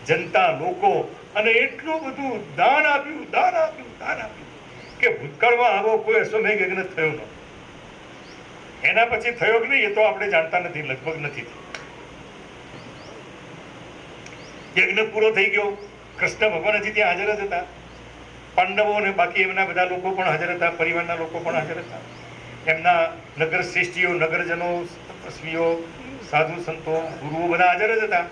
જનતા, લોકો, અને એટલું બધું દાન આપ્યું કે ભૂતકાળમાં આવો કોઈ અશ્વમેઘ યજ્ઞ થયો નહોતો. એના પછી થયો કે નહીં એ તો આપણે જાણતા નથી, લગભગ નથી. યજ્ઞ પૂરો થઈ ગયો, કૃષ્ણ ભગવાન હજી ત્યાં હાજર જ હતા, પાંડવો અને બાકી એમના બધા લોકો પણ હાજર હતા, પરિવારના લોકો પણ હાજર હતા, એમના નગર શ્રેષ્ઠીઓ, નગરજનો, તપસ્વીઓ, સાધુ સંતો, ગુરુઓ બધા હાજર જ હતા.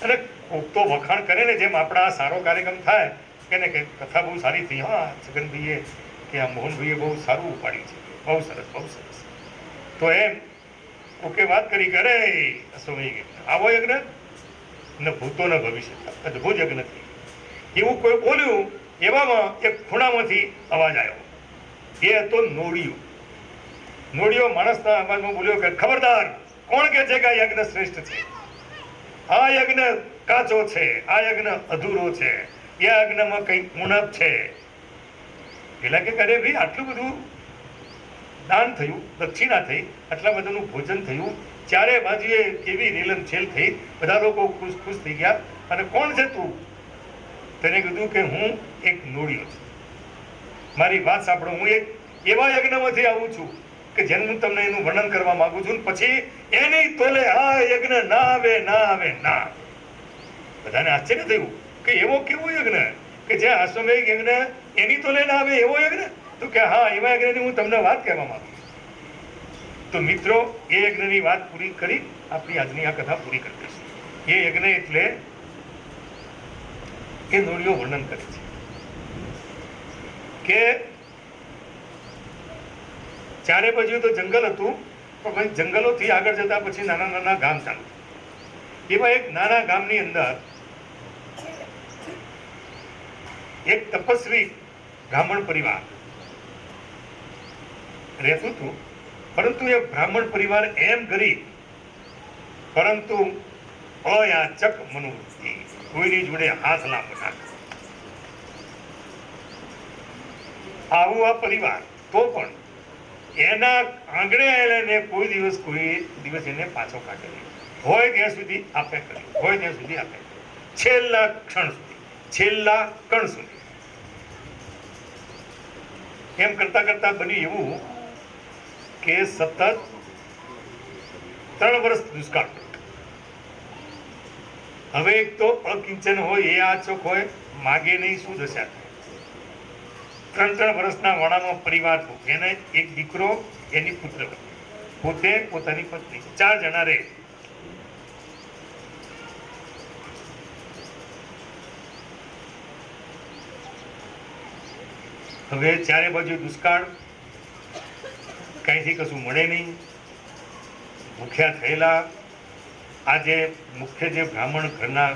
અને કોક તો વખાણ કરે ને, જેમ આપણા સારો કાર્યક્રમ થાય કે ને કે કથા બહુ સારી થઈ, હા છગનભાઈએ કે આ મોહનભાઈએ બહુ સારું ઉપાડ્યું છે, બહુ સરસ બહુ સરસ. તો એમ ઓકે વાત કરી કરે અશ્વમેઘ આવો યજ્ઞ ન ભૂતો ન ભવિષ્ય, અદભુત યજ્ઞ થઈ એવું કોઈ બોલ્યું. એવામાં એક ખૂણામાંથી અવાજ આવ્યો, એ હતો નોળિયો. નોળિયો માણસના અવાજમાં બોલ્યો કે ખબરદાર, કોણ કહે છે કે આ યજ્ઞ શ્રેષ્ઠ છે? આ યજ્ઞ કાચો છે, આ યજ્ઞ અધૂરો છે, એ યજ્ઞમાં કઈ ઉણપ છે. પેલા કે અરે ભાઈ, આટલું બધું દાન થયું, દક્ષિણા થઈ, આટલા બધાનું ભોજન થયું, ચારે બાજુએ કેવી રેલમ છેલ થઈ, બધા લોકો ખુશ થઈ ગયા. અને કોણ છે તું? તેને કીધું કે હું એક નોળિયો છું, મારી વાત સાંભળો, હું એક એવા યજ્ઞમાંથી આવું છું કે જેનું હું તમને એનું વર્ણન કરવા માંગુ છું. પછી એની તોલે આ યજ્ઞ ના આવે. બધાને આશ્ચર્ય થયું કે એવો કેવો યજ્ઞ કે જે અશ્વમેઘ યજ્ઞ એની તોલે ના આવે એવો યજ્ઞ? તો કે હા, એવા યજ્ઞની હું તમને વાત કહેવા માંગુ છું. તો મિત્રો, એ યજ્ઞની વાત પૂરી કરી આપણી આજની આ કથા પૂરી કરી દઈશું. એ યજ્ઞ એટલે એ નોળિયો વર્ણન કરે છે કે ચારે બાજુ તો જંગલ હતું, પણ જંગલોથી આગળ જતા પછી નાના નાના ગામ ચાલુ. એવા એક નાના ગામની અંદર એક તપસ્વી બ્રાહ્મણ પરિવાર રહેતું હતું. પરંતુ એ બ્રાહ્મણ પરિવાર એમ ગરીબ, પરંતુ અયાચક મનોવૃત્તિ, કોઈની જોડે હાથ લાંબો ના કરે. આવું આ પરિવાર, તો પણ એના આંગણે આવેલાને કોઈ દિવસ એને પાછો કાઢે નહીં. હોય ત્યાં સુધી આપે કર્યું, છેલ્લા કણ સુધી. એમ કરતા કરતા બન્યું એવું કે સતત 3 વર્ષ દુષ્કાળ. હવે એક તો અકિંચન હોય, એ આચોક હોય, માગે નહીં, શું દશા થાય. 3 વર્ષના વાણાનો પરિવાર, એને એક દીકરો, એની પુત્ર, પોતે, પોતાની પત્ની, 4 જણા રહે. હવે ચારે બાજુ દુષ્કાળ, કઈથી કશું મળે નહીં, ભૂખ્યા થયેલા. આજે મુખ્ય જે બ્રાહ્મણ ઘરના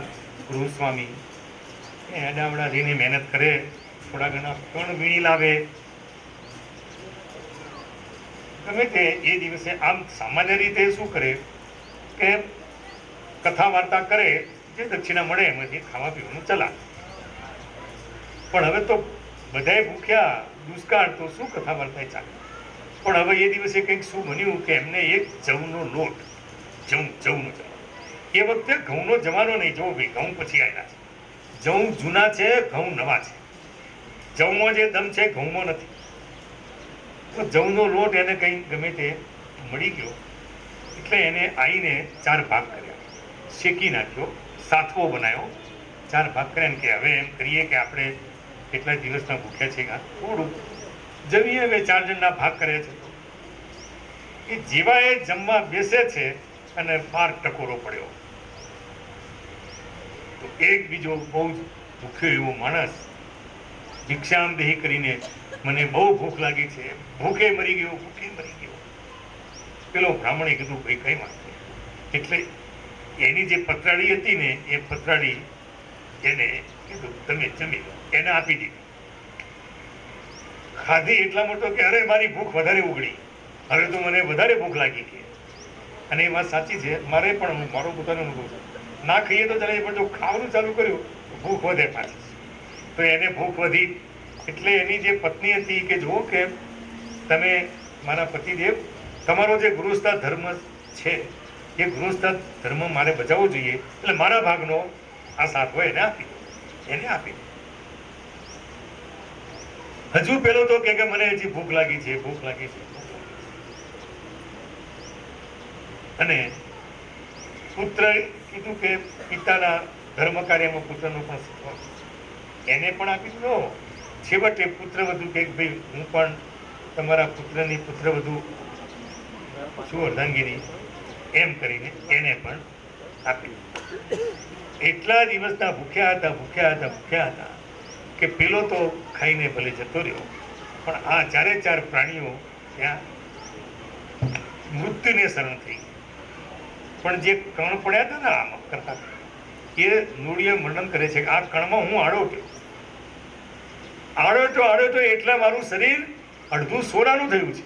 ગૃહસ્વામી એ અડાવડા રહીને મહેનત કરે, થોડા ઘણા કણ વીણી લાવે, ગમે તે એ દિવસે. આમ સામાન્ય રીતે શું કરે કે કથા વાર્તા કરે, જે દક્ષિણા મળે એમાંથી ખાવા પીવાનું ચલા. પણ હવે તો બધાએ ભૂખ્યા, દુષ્કાળ, તો શું કથા વાર્તા ચાલે. પણ હવે એ દિવસે કંઈક શું બન્યું કે એમને એક જવનો લોટ, જવનો એ વખતે ઘઉંનો જમાનો નહીં, જો ભાઈ, ઘઉં પછી આવ્યા છે. જવ જૂના છે, ઘઉં નવા છે. જવમાં જે દમ છે ઘઉંમાં નથી. તો જવનો લોટ એને કંઈ ગમે તે મળી ગયો, એટલે એને આવીને 4 ભાગ કર્યા, શેકી નાખ્યો, સાથવો બનાવ્યો, 4 ભાગ કર્યા. કે હવે એમ કરીએ કે આપણે કેટલા દિવસના ભૂખ્યા છે, થોડું જમીએ. હવે 4 જણના ભાગ કર્યા છે. એ જેવા એ જમવા બેસે છે અને 12 ટકોરો પડ્યો. તો એક બીજો બહુ જ ભૂખ્યો એવો માણસ ભિક્ષામ દેહી કરીને, મને બહુ ભૂખ લાગી છે, ભૂખે મરી ગયો. પેલો બ્રાહ્મણે કીધું, ભાઈ કઈ વાંધો નહીં. એટલે એની જે પતરાળી હતી ને, એ પતરાળી એને કીધું તમે જમી લો. એને આપી દીધી. ખાધી એટલા મોટો કે અરે મારી ભૂખ વધારે ઉગડી, હવે તો મને વધારે ભૂખ લાગી ગઈ. અને એ વાત સાચી છે, મારે પણ મારો પોતાનો અનુભવ છે. ના ખાઈએ તો ચાલે, પણ જો ખાવાનું ચાલુ કર્યું ભૂખ વધે પાછી. તો એને ભૂખ વધી, એટલે એની જે પત્ની હતી કે જુઓ કે તમે મારા પતિદેવ, તમારો જે ગૃહસ્થ ધર્મ છે એ ગૃહસ્થ ધર્મ મારે બચાવવો જોઈએ, એટલે મારા ભાગનો આ સાથ હોય એને આપી દો, એને આપી દો. હજુ પેલો તો કે મને હજી ભૂખ લાગી છે, ભૂખ લાગી છે. અને પુત્ર કીધું કે પિતાના ધર્મ કાર્યમાં પુત્રનો પણ સત્વ, એને પણ આપી દો. છેવટે પુત્રવધુ કે ભાઈ હું પણ તમારા પુત્રની પુત્રવધુ છું, અર્ધાંગીની, એમ કરીને એને પણ આપી. એટલા દિવસના ભૂખ્યા હતા કે પેલો તો ખાઈને ભલે જતો રહ્યો, પણ આ ચારે ચાર પ્રાણીઓ ત્યાં મૃત્યુને શરણ થઈ. પણ જે કણ પડ્યા હતા ને આમ કરતા, એ નૂડીએ વર્ણન કરે છે કે આ કણમાં હું આડોટો એટલા મારું શરીર અડધું સોનાનું થયું છે.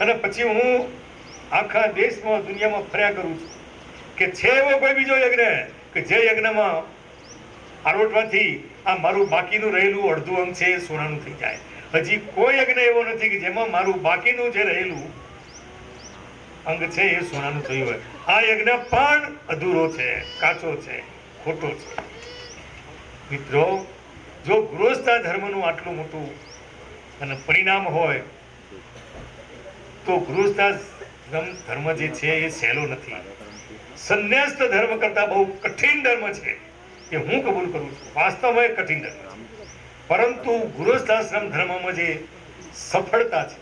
અને પછી હું આખા દેશમાં દુનિયામાં ફર્યા કરું છું કે છે એવો કોઈ બીજો યજ્ઞ કે જે યજ્ઞમાં આરોટવાથી આ મારું બાકીનું રહેલું અડધું અંગ છે એ સોનાનું થઈ જાય. હજી કોઈ યજ્ઞ એવો નથી કે જેમાં મારું બાકીનું જે રહેલું અંગ છે એ સોનાનું થયું હોય. આ યજ્ઞ પણ અધૂરો છે, કાચો છે, ખોટો છે. મિત્રો, જો ગૃહસ્થ ધર્મનું આટલું મોટું અને પરિણામ હોય તો ગૃહસ્થ ધર્મ જે છે એ સહેલો નથી. સંન્યાસ્ત ધર્મ કરતા બહુ કઠિન ધર્મ છે એ હું કબૂલ કરું છું. વાસ્તવમાં એ કઠિન ધર્મ છે, પરંતુ ગૃહસ્થાશ્રમ ધર્મમાં જે સફળતા છે,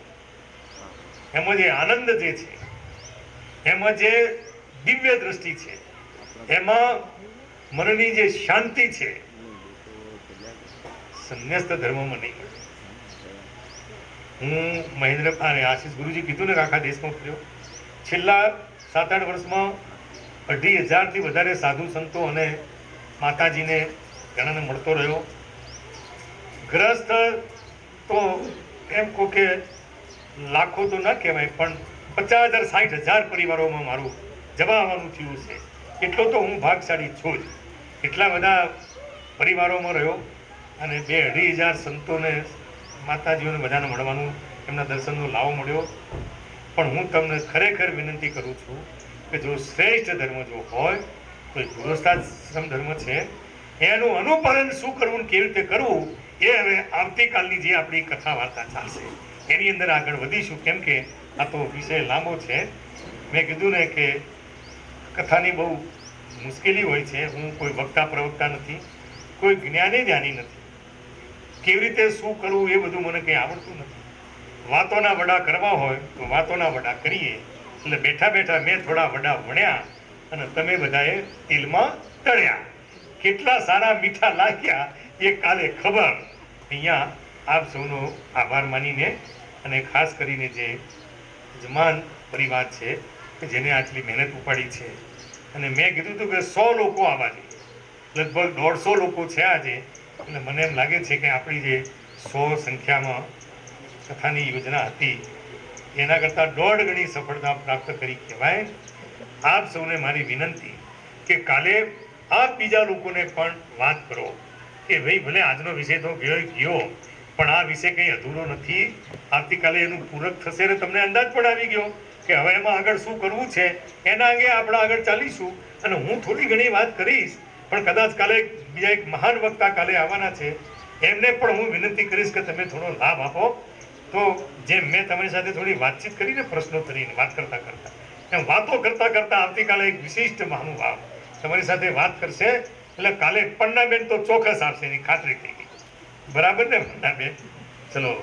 એમાં જે આનંદ જે છે, એમાં જે દિવ્ય દ્રષ્ટિ છે, એમાં મનની જે શાંતિ છે, સંન્યસ્ત ધર્મમાં નહીં મળે. હું મહેન્દ્ર અને આશીષ ગુરુજી કીધું ને આખા દેશમાં ફર્યો. છેલ્લા 7-8 વર્ષમાં 2,500 થી વધારે સાધુ સંતો અને માતાજીને ઘણાને મળતો રહ્યો. ગ્રસ્ત તો એમ કહો કે લાખો તો ના કહેવાય, પણ 50,000-60,000 પરિવારોમાં મારું જવા આવવાનું થયું છે. એટલો તો હું ભાગશાળી છું જ. એટલા બધા પરિવારોમાં રહ્યો અને 2,500 સંતોને માતાજીઓને બધાને મળવાનું, એમના દર્શનનો લાવો મળ્યો. પણ હું તમને ખરેખર વિનંતી કરું છું કે જો શ્રેષ્ઠ ધર્મ જો હોય તો ગૃહસ્થાશ્રમ ધર્મ છે, એનું અનુપાલન શું કરવું ને કેવી રીતે કરવું એ હવે આવતીકાલની જે આપણી કથા વાર્તા ચાલશે એની અંદર આગળ વધીશું. કેમ કે આ તો વિષય લાંબો છે. મેં કીધું ને કે કથાની બહુ મુશ્કેલી હોય છે. હું કોઈ વક્તા પ્રવક્તા નથી, કોઈ જ્ઞાની નથી. કેવી રીતે શું કરવું એ બધું મને કંઈ આવડતું નથી. વાતોના વડા કરવા હોય તો વાતોના વડા કરીએ. એટલે બેઠા બેઠા મેં થોડા વડા વણ્યા અને તમે બધાએ તિલમાં તળ્યા. કેટલા સારા મીઠા લાગ્યા એ કાલે ખબર. અહીંયા આપ સૌનો આભાર માનીને અને ખાસ કરીને જે જમાન પરિવાર છે કે જેને આટલી મહેનત ઉપાડી છે, અને મેં કીધું હતું કે 100 લોકો આવવા જોઈએ, લગભગ 150 લોકો છે આજે. એટલે મને એમ લાગે છે કે આપણી જે 100 સંખ્યામાં કથાની યોજના હતી એના કરતાં 1.5 ગણી સફળતા પ્રાપ્ત કરી કહેવાય. આપ સૌને મારી વિનંતી કે કાલે આપ બીજા લોકોને પણ વાત કરો કે ભાઈ ભલે આજનો વિષય તો ગયો પણ આ વિષય કંઈ અધૂરો નથી. આવતીકાલે એનું પૂરક થશે ને તમને અંદાજ પણ આવી ગયો કે હવે એમાં આગળ શું કરવું છે. એના અંગે આપણે આગળ ચાલીશું. અને હું થોડી ઘણી વાત કરીશ, પણ કદાચ કાલે બીજા એક મહાન વક્તા કાલે આવવાના છે, એમને પણ હું વિનંતી કરીશ કે તમે થોડો લાભ આપો. તો જેમ મેં તમારી સાથે થોડી વાતચીત કરીને પ્રશ્નોત્તરીને વાત કરતા એમ વાતો કરતા આવતીકાલે એક વિશિષ્ટ મહાનુભાવ તમારી સાથે વાત કરશે. એટલે કાલે પન્નાબેન તો ચોક્કસ આપશે એની ખાતરી થઈ ગઈ. બરાબર ને પન્નાબેન? ચલો,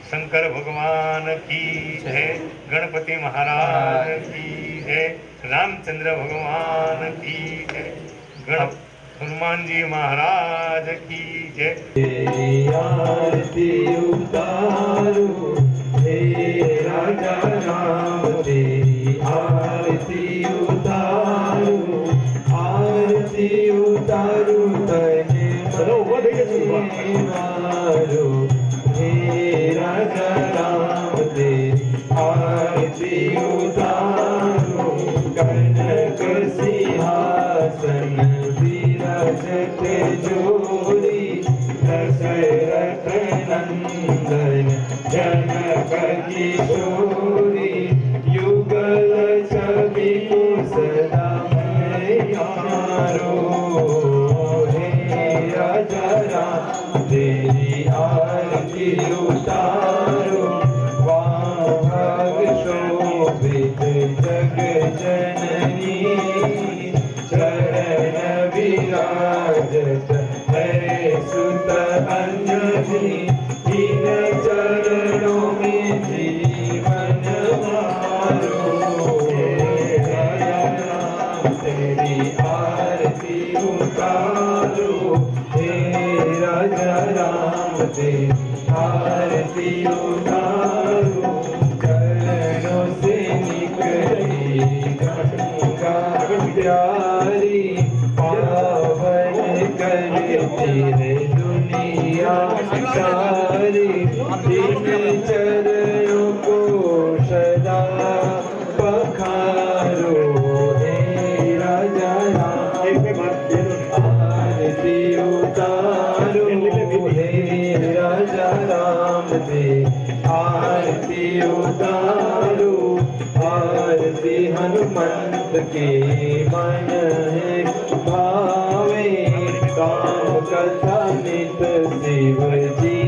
શંકર ભગવાન કી જય, ગણપતિ મહારાજ કી જય, રામચંદ્ર ભગવાન કી જય, હનુમાનજી મહારાજ કી જય. આરતી ઉતારો હે રાજા રામ, તેરી આરતી ઉતારો, આરતી ઉતારો તને મારો હે રાજા રામ, તેરી આરતી ઉતારો. કનક સિંહાસન વિરાજતે જોરી, દશરથ નંદન જનક કિશોરી, યુગલ છબી हे राजा राम तेरी आरती उतारो। वाहग शोभित जग जननी चरण विराजत है सुत अंजनी। इन चरणों में जीवन मारो। हे राजा राम तेरी आरती उतारो। हे राजा राम तेरी आरती उतारो। चरणों से निकली गंगा प्यारी पावन करती है दुनिया सारी। इन चरणों को सदा पखारो। हे राजा राम आरती उतारो। हे राजा राम दे आरती उतारो। आरती हनुमंत के मन है भावे। काम कथा नित शिव जी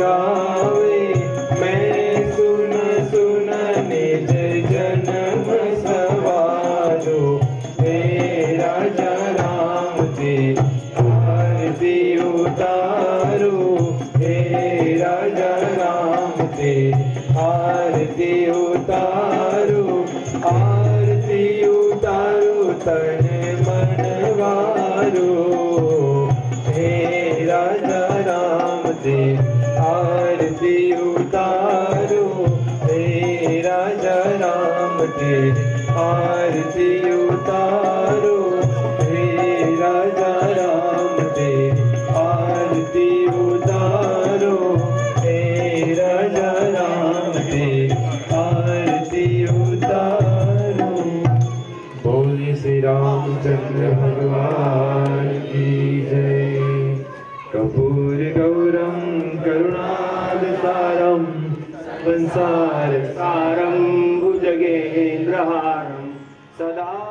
गावे। मैं सुन सुन निज जन्म सवारो। हे राजा राम दे आरती उतारो। हे राजा राम दे आरती उतारो। आरती उतारो तन मन वारो। हे राजा राम दे आरती उतारो। हे राजा राम दे आरती उतारो। हे राजा राम दे आरती उतारो। हे राजा राम दे आरती उतारो। बोलिए श्री रामचंद्र भगवान की जय। कर्पूर गौरम करुणावतारम संसार सारम भुजगेन्द्रहारम सदा